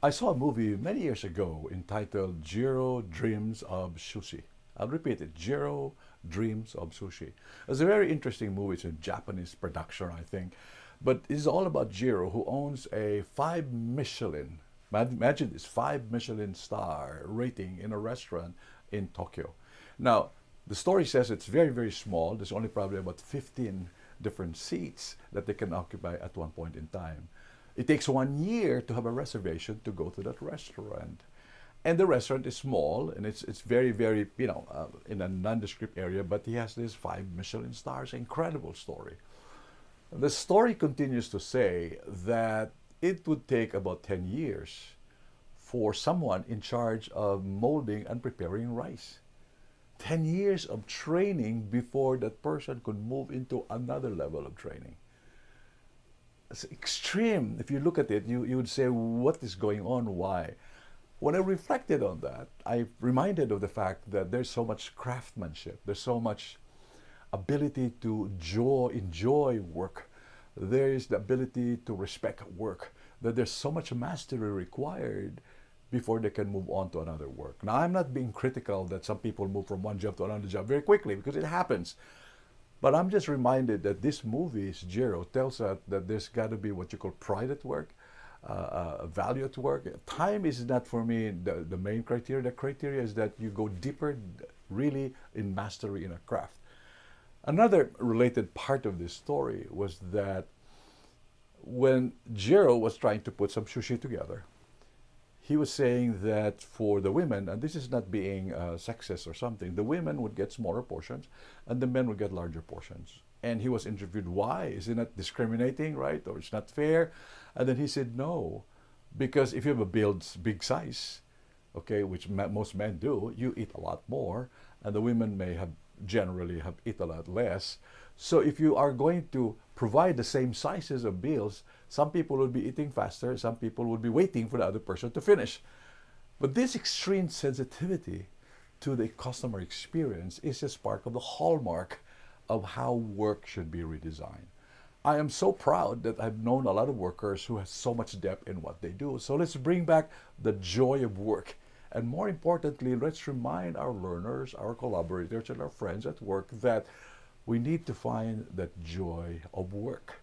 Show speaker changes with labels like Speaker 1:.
Speaker 1: I saw a movie many years ago entitled Jiro Dreams of Sushi. I'll repeat it, Jiro Dreams of Sushi. It's a very interesting movie. It's a Japanese production, I think. But it's all about Jiro, who owns a imagine this, 5 Michelin star rating in a restaurant in Tokyo. Now, the story says it's very, very small. There's only probably about 15 different seats that they can occupy at one point in time. It takes 1 year to have a reservation to go to that restaurant. And the restaurant is small and it's very, very, in a nondescript area, but he has these 5 Michelin stars. Incredible story. The story continues to say that it would take about 10 years for someone in charge of molding and preparing rice. 10 years of training before that person could move into another level of training. It's extreme. If you look at it, you would say, what is going on? Why? When I reflected on that, I reminded of the fact that there's so much craftsmanship. There's so much ability to enjoy work. There is the ability to respect work. That there's so much mastery required before they can move on to another work. Now, I'm not being critical that some people move from one job to another job very quickly, because it happens. But I'm just reminded that this movie, Jiro, tells us that there's got to be what you call pride at work, value at work. Time is not, for me, the main criteria. The criteria is that you go deeper, really, in mastery in a craft. Another related part of this story was that when Jiro was trying to put some sushi together, he was saying that for the women, and this is not being sexist or something, the women would get smaller portions and the men would get larger portions. And he was interviewed, why? Is it not discriminating, right? Or it's not fair? And then he said, no, because if you have a big size, okay, which most men do, you eat a lot more, and the women may have generally eat a lot less. So if you are going to provide the same sizes of meals, some people will be eating faster, some people will be waiting for the other person to finish. But this extreme sensitivity to the customer experience is just part of the hallmark of how work should be redesigned. I am so proud that I've known a lot of workers who have so much depth in what they do. So let's bring back the joy of work. And more importantly, let's remind our learners, our collaborators, and our friends at work that we need to find that joy of work.